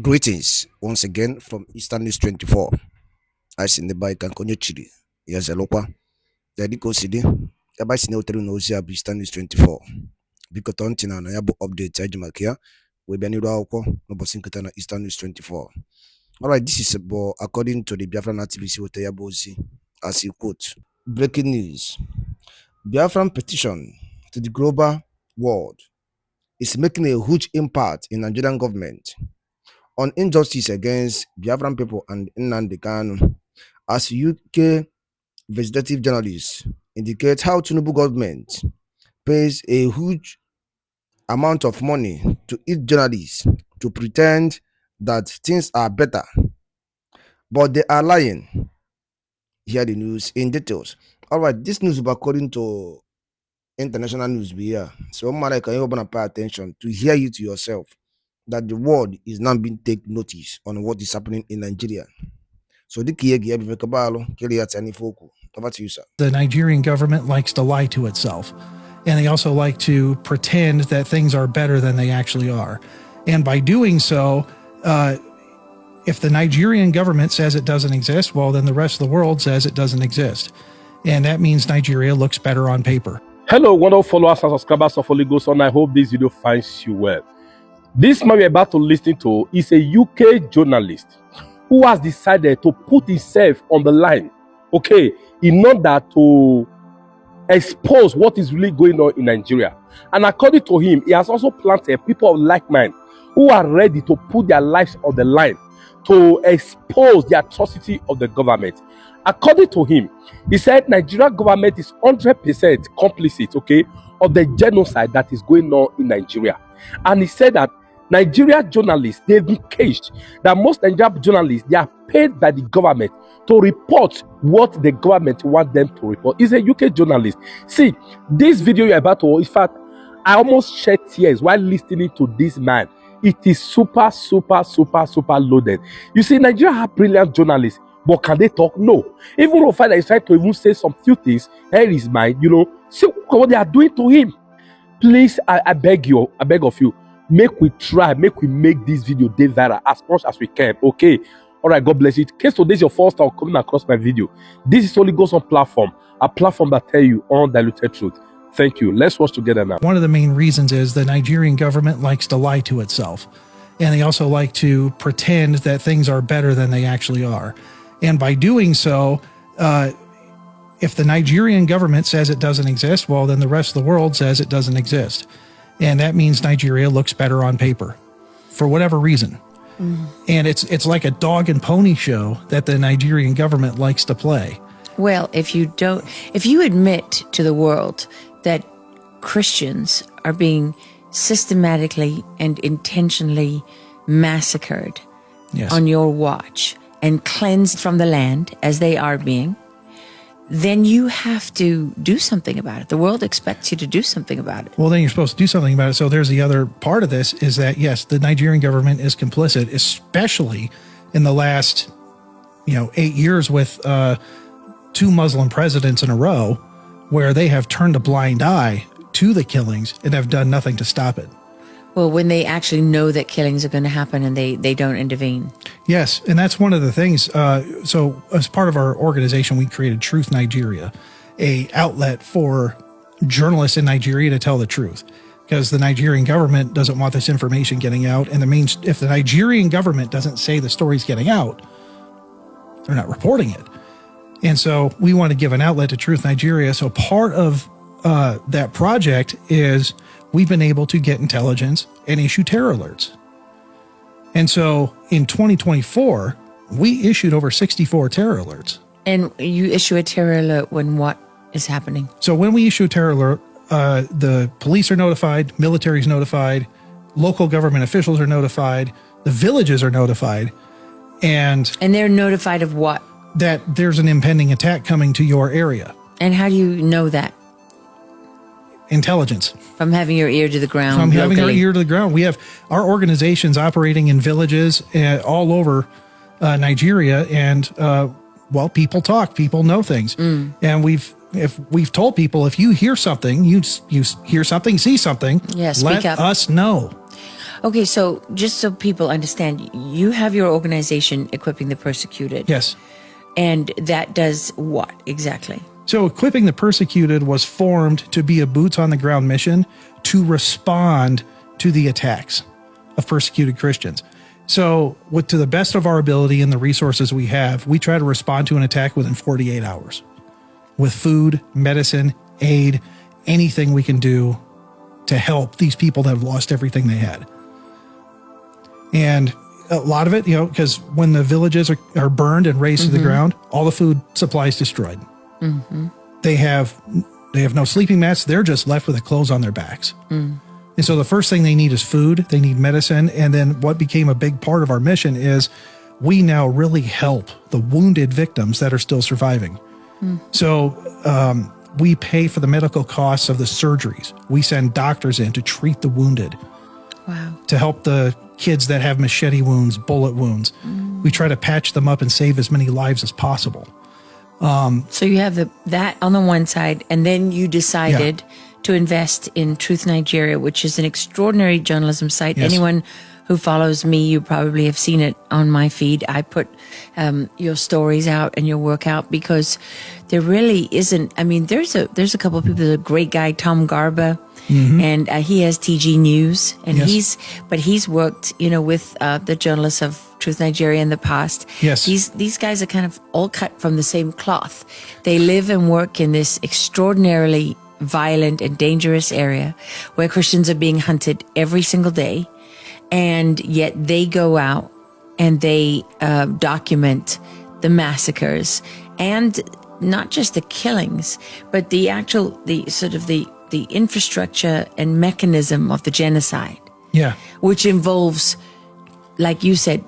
Greetings once again from Eastern News 24. I see the bike and konye chiri. Yes, Elokwa. The Diko City. The bike no tell no Zia Eastern News 24. Because Tontina na yabo update Tajimakia. We be nido ako no bossing katana Eastern News 24. Alright, this is about according to the Biafran activist with Yabozi, as he quote. Breaking news. Biafran petition to the global world is making a huge impact in Nigerian government on injustice against Biafran people and Nnamdi Kanu, as UK investigative journalists indicate how Tinubu government pays a huge amount of money to each journalist to pretend that things are better, but they are lying. Hear the news in details. All right, this news will be according to international news here. So, man, can you open pay attention to hear it to yourself that the world is now being take notice on what is happening in Nigeria. So the over to you, sir. The Nigerian government likes to lie to itself, and they also like to pretend that things are better than they actually are. And by doing so, if the Nigerian government says it doesn't exist, well, then the rest of the world says it doesn't exist. And that means Nigeria looks better on paper. Hello, wonderful followers and subscribers of Holy Ghost, and I hope this video finds you well. This man we're about to listen to is a UK journalist who has decided to put himself on the line, okay, in order to expose what is really going on in Nigeria. And according to him, he has also planted people of like mind who are ready to put their lives on the line to expose the atrocity of the government. According to him, he said Nigerian government is 100% complicit, okay, of the genocide that is going on in Nigeria. And he said that Nigerian journalists, they've been caged. That most Nigerian journalists, they are paid by the government to report what the government want them to report. He's a UK journalist. See, this video you're about to, in fact, I almost shed tears while listening to this man. It is super loaded. You see, Nigeria have brilliant journalists, but can they talk? No. Even Rufai is trying to even say some few things, here is mine, you know, see what they are doing to him. Please, I beg you, I beg of you, make we try, make we make this video day viral as much as we can, okay? All right, God bless you. In case today is your first time coming across my video, this is Holy Ghost on platform, a platform that tell you undiluted truth. Thank you. Let's watch together now. One of the main reasons is the Nigerian government likes to lie to itself, and they also like to pretend that things are better than they actually are. And by doing so, if the Nigerian government says it doesn't exist, well, then the rest of the world says it doesn't exist. And that means Nigeria looks better on paper for whatever reason. And it's like a dog and pony show that the Nigerian government likes to play. Well, if you admit to the world that Christians are being systematically and intentionally massacred on your watch and cleansed from the land as they are being, then you have to do something about it. The world expects you to do something about it. Well, then you're supposed to do something about it. So there's the other part of this is that, yes, the Nigerian government is complicit, especially in the last, 8 years with 2 Muslim presidents in a row where they have turned a blind eye to the killings and have done nothing to stop it. Well, when they actually know that killings are going to happen and they don't intervene. Yes, and that's one of the things. So as part of our organization, we created Truth Nigeria, a outlet for journalists in Nigeria to tell the truth, because the Nigerian government doesn't want this information getting out. And if the Nigerian government doesn't say the story's getting out, they're not reporting it. And so we want to give an outlet to Truth Nigeria. So part of that project is we've been able to get intelligence and issue terror alerts. And so in 2024, we issued over 64 terror alerts. And you issue a terror alert when what is happening? So when we issue a terror alert, the police are notified, military is notified, local government officials are notified, the villages are notified. And they're notified of what? That there's an impending attack coming to your area. And how do you know that? Intelligence. From having your ear to the ground. From having our ear to the ground. We have our organizations operating in villages all over Nigeria, and well, people talk, people know things, and we've told people, if you hear something, you hear something, see something, yes, let us know. Okay, so just so people understand, you have your organization, Equipping the Persecuted. Yes. And that does what exactly? So Equipping the Persecuted was formed to be a boots-on-the-ground mission to respond to the attacks of persecuted Christians. So to the best of our ability and the resources we have, we try to respond to an attack within 48 hours with food, medicine, aid, anything we can do to help these people that have lost everything they had. And a lot of it, because when the villages are burned and razed to the ground, all the food supply is destroyed. They have no sleeping mats. They're just left with the clothes on their backs. And so the first thing they need is food. They need medicine. And then what became a big part of our mission is we now really help the wounded victims that are still surviving. So we pay for the medical costs of the surgeries. We send doctors in to treat the wounded. Wow. To help the kids that have machete wounds, bullet wounds. We try to patch them up and save as many lives as possible. So you have that on the one side, and then you decided to invest in Truth Nigeria, which is an extraordinary journalism site. Yes. Anyone who follows me, you probably have seen it on my feed. I put your stories out and your work out because there really isn't. I mean, there's a couple of people. There's a great guy, Tom Garba, and he has TG News, and he's worked, with the journalists of Truth Nigeria in the past. Yes. These guys are kind of all cut from the same cloth. They live and work in this extraordinarily violent and dangerous area where Christians are being hunted every single day. And yet they go out and they document the massacres and not just the killings, but the infrastructure and mechanism of the genocide. Yeah. Which involves, like you said,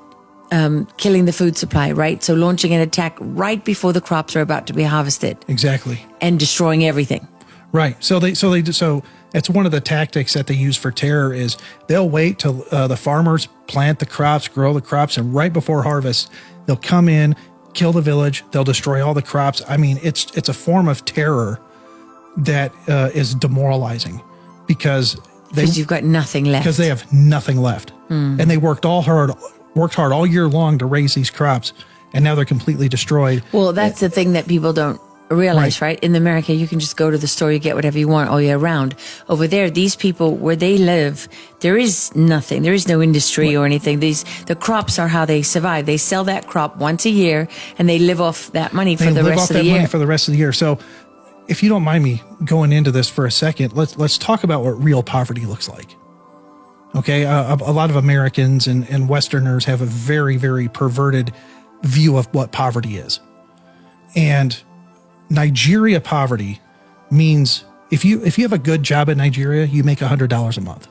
killing the food supply, right? So launching an attack right before the crops are about to be harvested. Exactly. And destroying everything. Right. So it's one of the tactics that they use for terror is they'll wait till the farmers plant the crops, grow the crops, and right before harvest, they'll come in, kill the village, they'll destroy all the crops. I mean, it's a form of terror that is demoralizing because you've got nothing left. Because they have nothing left. And they worked hard all year long to raise these crops, and now they're completely destroyed. Well, that's the thing that people don't realize, right? In America, you can just go to the store, you get whatever you want all year round. Over there, these people, where they live, there is nothing. There is no industry or anything. The crops are how they survive. They sell that crop once a year, and they live off that money for the rest of the year. Money for the rest of the year. So, if you don't mind me going into this for a second, let's talk about what real poverty looks like. Okay, a lot of Americans and Westerners have a very, very perverted view of what poverty is. And Nigeria poverty means if you have a good job in Nigeria, you make $100 a month.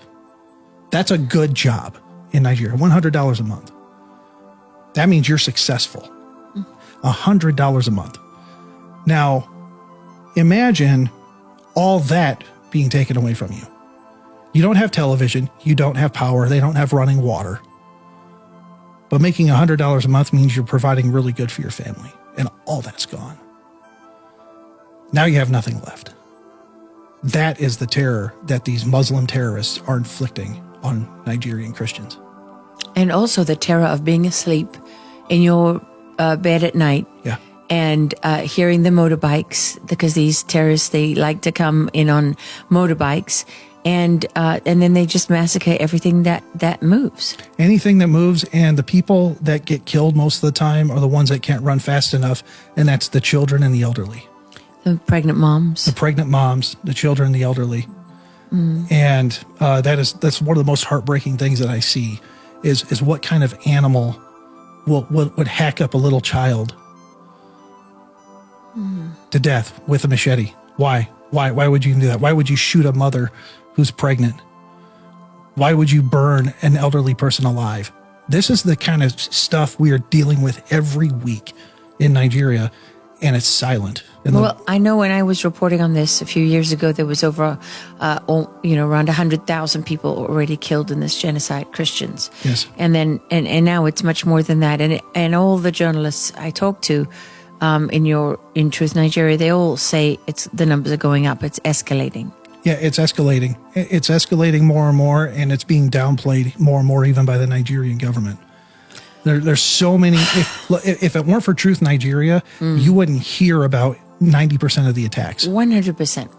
That's a good job in Nigeria, $100 a month. That means you're successful. $100 a month. Now, imagine all that being taken away from you. You don't have television. You don't have power. They don't have running water. But making $100 a month means you're providing really good for your family. And all that's gone. Now you have nothing left. That is the terror that these Muslim terrorists are inflicting on Nigerian Christians. And also the terror of being asleep in your bed at night. Yeah. And hearing the motorbikes, because these terrorists, they like to come in on motorbikes. And then they just massacre everything that moves. Anything that moves, and the people that get killed most of the time are the ones that can't run fast enough, and that's the children and the elderly. The pregnant moms. The pregnant moms, the children, the elderly. And that's one of the most heartbreaking things that I see is what kind of animal would hack up a little child to death with a machete. Why? Why would you do that? Why would you shoot a mother who's pregnant? Why would you burn an elderly person alive? This is the kind of stuff we are dealing with every week in Nigeria, and it's silent. Well, I know when I was reporting on this a few years ago, there was over, around 100,000 people already killed in this genocide, Christians. Yes. And then, and now it's much more than that. And all the journalists I talked to, in Truth Nigeria, they all say the numbers are going up. It's escalating. Yeah, it's escalating. It's escalating more and more, and it's being downplayed more and more, even by the Nigerian government. There's so many. If it weren't for Truth Nigeria, you wouldn't hear about 90% of the attacks. 100%.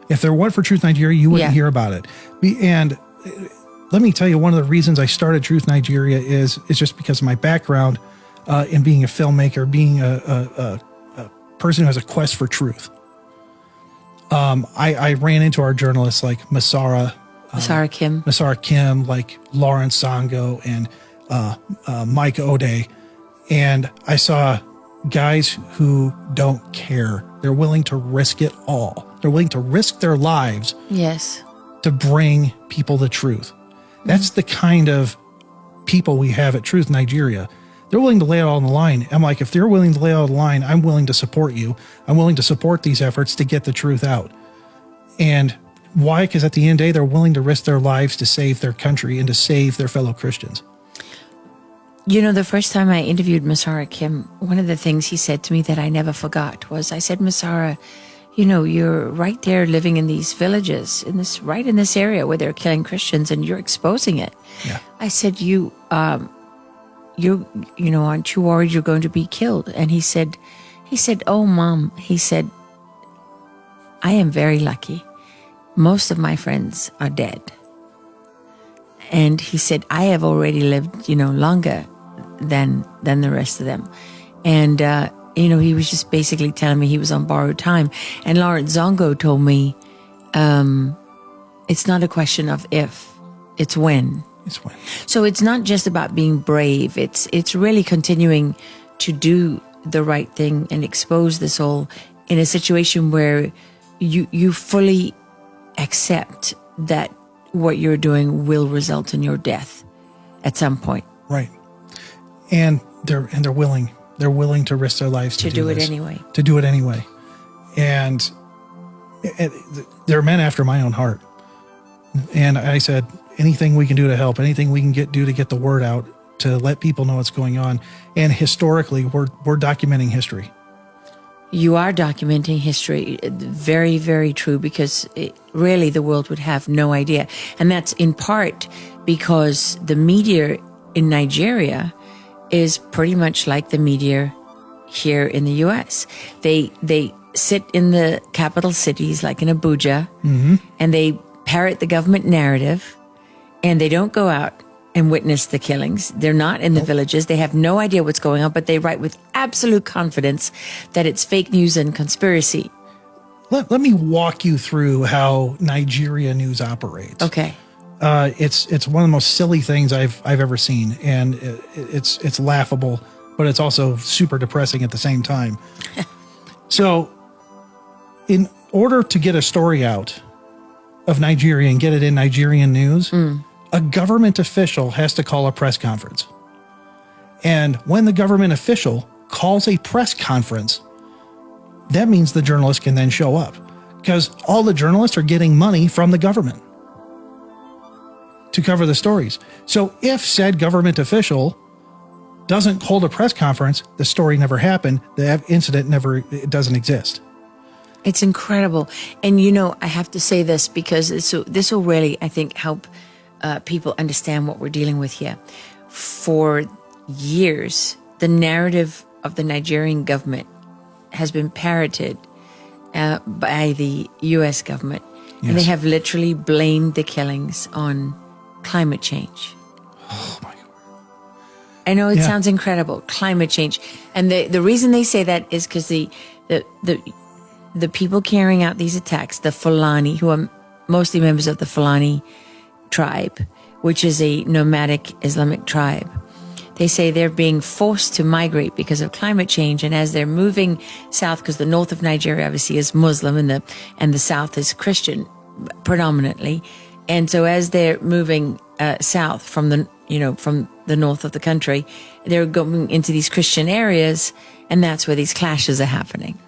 If there weren't for Truth Nigeria, you wouldn't hear about it. And let me tell you, one of the reasons I started Truth Nigeria is just because of my background in being a filmmaker, being a person who has a quest for truth. I ran into our journalists like Masara Kim, like Lawrence Zango, and Mike O'Day, and I saw guys who don't care. They're willing to risk it all. They're willing to risk their lives. Yes. To bring people the truth. That's the kind of people we have at Truth Nigeria. They're willing to lay it all on the line. I'm like, if they're willing to lay it all on the line, I'm willing to support you. I'm willing to support these efforts to get the truth out. And why? Because at the end of the day, they're willing to risk their lives to save their country and to save their fellow Christians. You know, the first time I interviewed Masara Kim, one of the things he said to me that I never forgot was, I said, Masara, you know, you're right there living in these villages, right in this area where they're killing Christians, and you're exposing it. Yeah. I said, you know, aren't you worried you're going to be killed? And he said, oh, Mom, he said, I am very lucky. Most of my friends are dead. And he said, I have already lived, you know, longer than the rest of them. And, you know, he was just basically telling me he was on borrowed time. And Lawrence Zongo told me, it's not a question of if, it's when. It's when. So it's not just about being brave. It's really continuing to do the right thing and expose this all in a situation where you fully accept that what you're doing will result in your death at some point. Right. And they're willing to risk their lives to do it this. anyway. To do it anyway. And they're men after my own heart. And I said, anything we can do to help, anything we can do to get the word out, to let people know what's going on. And historically, we're documenting history. You are documenting history. Very, very true, because really the world would have no idea. And that's in part because the media in Nigeria is pretty much like the media here in the U.S. They sit in the capital cities like in Abuja, and they parrot the government narrative, and they don't go out and witness the killings. They're not in the villages. They have no idea what's going on, but they write with absolute confidence that it's fake news and conspiracy. Let me walk you through how Nigeria news operates. Okay. It's one of the most silly things I've ever seen, and it's laughable, but it's also super depressing at the same time. So, in order to get a story out of Nigeria and get it in Nigerian news, a government official has to call a press conference. And when the government official calls a press conference, that means the journalist can then show up, because all the journalists are getting money from the government to cover the stories. So if said government official doesn't hold a press conference, the story never happened. The incident it doesn't exist. It's incredible. And, you know, I have to say this because this will really, I think, help people understand what we're dealing with here. For years, the narrative of the Nigerian government has been parroted by the U.S. government. Yes. And they have literally blamed the killings on climate change. Oh, my God. I know it sounds incredible, climate change. And the reason they say that is because the people carrying out these attacks, the Fulani, who are mostly members of the Fulani tribe, which is a nomadic Islamic tribe, they say they're being forced to migrate because of climate change. And as they're moving south, because the north of Nigeria obviously is Muslim and the south is Christian predominantly. And so as they're moving south from the north of the country, they're going into these Christian areas, and that's where these clashes are happening.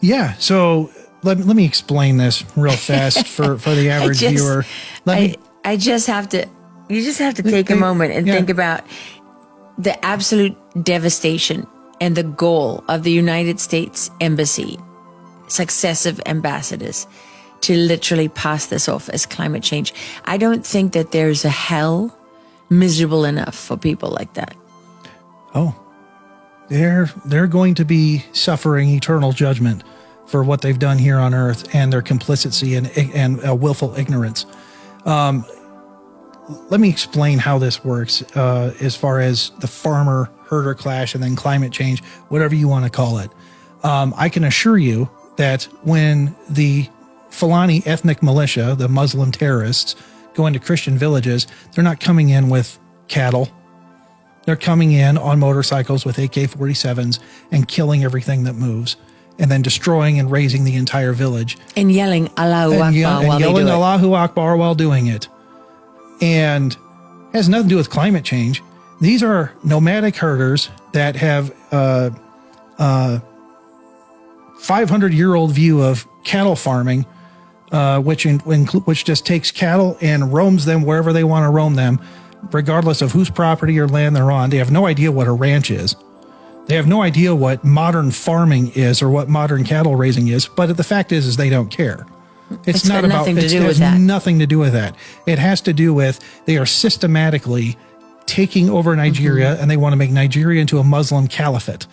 Yeah. So let me explain this real fast for the average viewer. You just have to take a moment and think about the absolute devastation and the goal of the United States Embassy, successive ambassadors, to literally pass this off as climate change. I don't think that there's a hell miserable enough for people like that. Oh, they're going to be suffering eternal judgment for what they've done here on earth and their complicity and willful ignorance. Let me explain how this works as far as the farmer-herder clash and then climate change, whatever you want to call it. I can assure you that when the Fulani ethnic militia, the Muslim terrorists, go into Christian villages, they're not coming in with cattle. They're coming in on motorcycles with AK-47s and killing everything that moves, and then destroying and razing the entire village. And yelling Allahu Akbar while they do yelling it. Allahu Akbar while doing it. And it has nothing to do with climate change. These are nomadic herders that have 500-year-old view of cattle farming, which just takes cattle and roams them wherever they want to roam them, regardless of whose property or land they're on. They have no idea what a ranch is. They have no idea what modern farming is or what modern cattle raising is. But the fact is they don't care. It's not got about nothing to it do with has that. nothing to do with that. It has to do with they are systematically taking over Nigeria, and they want to make Nigeria into a Muslim caliphate.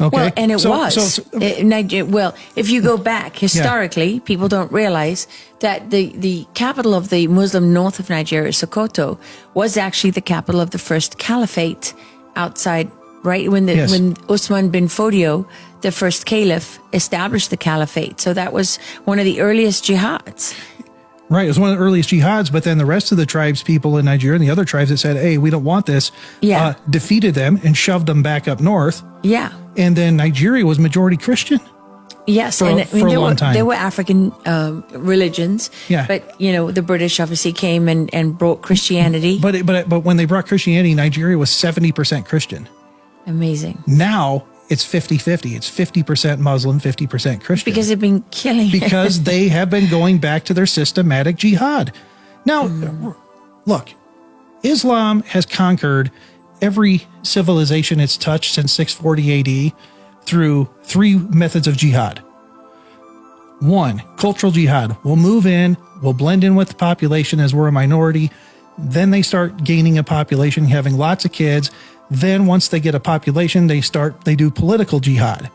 Okay. Well, and it was. Well, if you go back historically, people don't realize that the capital of the Muslim north of Nigeria, Sokoto, was actually the capital of the first caliphate outside, right? When Usman bin Fodio, the first caliph, established the caliphate. So that was one of the earliest jihads. Right. It was one of the earliest jihads, but then the rest of the tribes people in Nigeria and the other tribes that said, hey, we don't want this, defeated them and shoved them back up north. Yeah. And then Nigeria was majority Christian. Yes, for a long time. There were African religions, but the British obviously came and brought Christianity. But when they brought Christianity, Nigeria was 70% Christian. Amazing. Now it's 50-50. It's 50% Muslim, 50% Christian. Because they've been killing. Because they have been going back to their systematic jihad. Now, look, Islam has conquered every civilization it's touched since 640 AD through three methods of jihad. One, cultural jihad. We'll move in, we'll blend in with the population as we're a minority. Then they start gaining a population, having lots of kids. Then once they get a population, they do political jihad.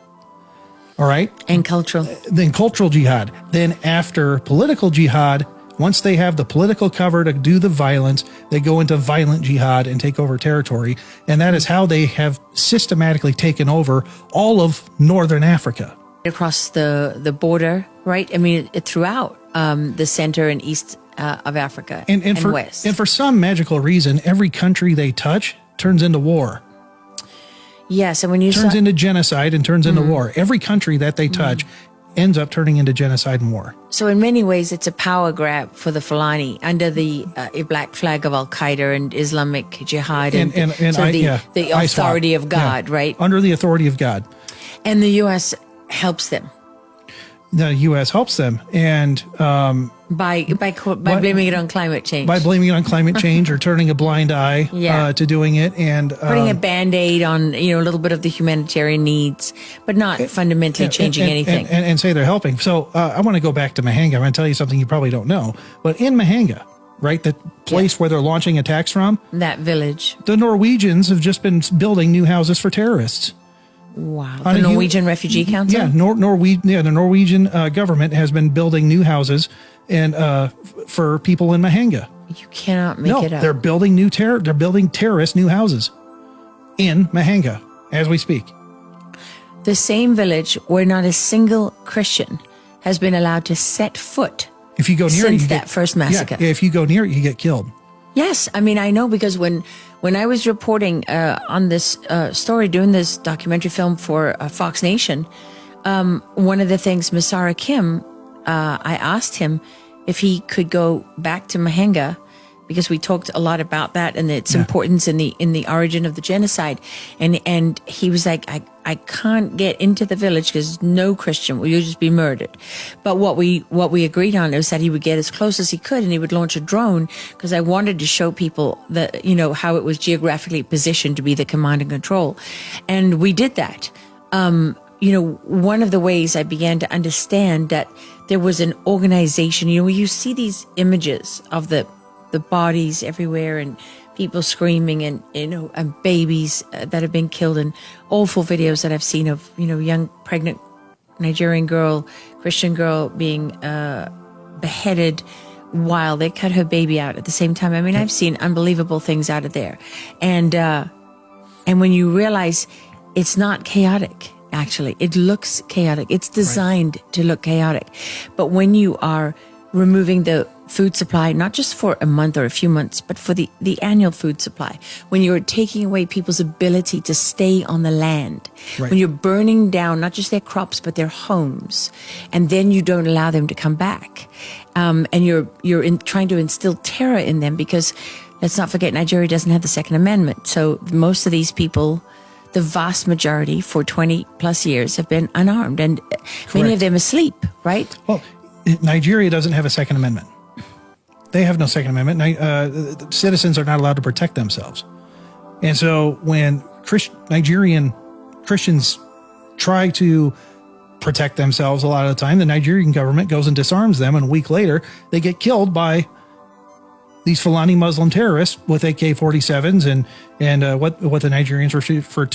All right? And cultural. Then cultural jihad. Then after political jihad, once they have the political cover to do the violence, they go into violent jihad and take over territory. And that is how they have systematically taken over all of northern Africa. Across the border, right? I mean, throughout the center and east of Africa and west. And for some magical reason, every country they touch turns into war. Yes, and when you turns into genocide and turns into war. Every country that they touch ends up turning into genocide and war. So in many ways, it's a power grab for the Fulani under the black flag of Al Qaeda and Islamic Jihad and the authority of God, right? Under the authority of God. And the U.S. helps them. The U.S. helps them, and by blaming it on climate change. By blaming it on climate change or turning a blind eye to doing it, and putting a Band-Aid on a little bit of the humanitarian needs, but not fundamentally changing anything. And say they're helping. So I want to go back to Mahanga. I'm going to tell you something you probably don't know, but in Mahanga, right, the place where they're launching attacks from, that village, the Norwegians have just been building new houses for terrorists. Wow. The Norwegian Refugee Council? Yeah, the Norwegian government has been building new houses and for people in Mahanga. You cannot make it up. They're building they're building terrorist new houses in Mahanga as we speak. The same village where not a single Christian has been allowed to set foot if you go near since that first massacre. Yeah, if you go near it, you get killed. Yes, I mean, I know because when I was reporting on this story, doing this documentary film for Fox Nation, one of the things, Masara Kim, I asked him if he could go back to Mahanga because we talked a lot about that and its importance in the origin of the genocide, and he was like, I can't get into the village because no Christian will, you'll just be murdered. But what we agreed on was that he would get as close as he could and he would launch a drone because I wanted to show people that how it was geographically positioned to be the command and control, and we did that. One of the ways I began to understand that there was an organization. You know, you see these images of the bodies everywhere and people screaming and, you know, and babies that have been killed, and awful videos that I've seen of, you know, young pregnant Nigerian girl, Christian girl being beheaded while they cut her baby out at the same time. I mean, I've seen unbelievable things out of there. And when you realize it's not chaotic, actually, it looks chaotic. It's designed to look chaotic. But when you are removing the food supply, not just for a month or a few months, but for the annual food supply, when you're taking away people's ability to stay on the land, when you're burning down not just their crops, but their homes, and then you don't allow them to come back, and you're trying to instill terror in them, because let's not forget, Nigeria doesn't have the Second Amendment. So most of these people, the vast majority for 20 plus years, have been unarmed, and many of them asleep, right? Well, Nigeria doesn't have a Second Amendment. They have no Second Amendment. Citizens are not allowed to protect themselves. And so when Nigerian Christians try to protect themselves, a lot of the time, the Nigerian government goes and disarms them, and a week later, they get killed by these Fulani Muslim terrorists with AK-47s and what the Nigerians refer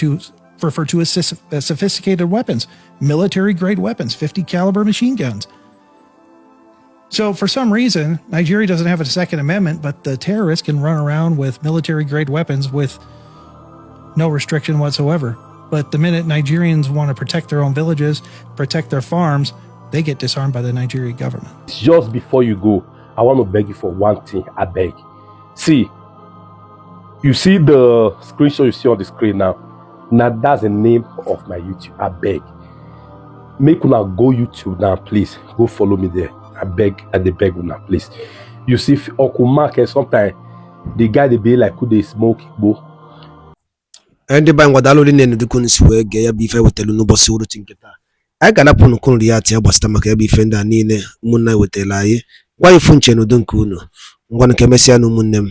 to as sophisticated weapons, military-grade weapons, 50 caliber machine guns. So for some reason, Nigeria doesn't have a Second Amendment, but the terrorists can run around with military-grade weapons with no restriction whatsoever. But the minute Nigerians want to protect their own villages, protect their farms, they get disarmed by the Nigerian government. Just before you go, I want to beg you for one thing. I beg. See, you see the screenshot you see on the screen now. Now that's the name of my YouTube. I beg. Make una go YouTube now, please. Go follow me there. I beg una, please. You see, Uncle Mark, sometimes the guy they be like, could they smoke, bo? And the bang wadalo ni nenu dukun siwe geya bife wetelu no bosi uru tinketa. I gana punu kun riati ya basta maka ya bifenda nine muna wetela ye. Wa ifunche no dunkuno. Ngwana kemesi anu munnem.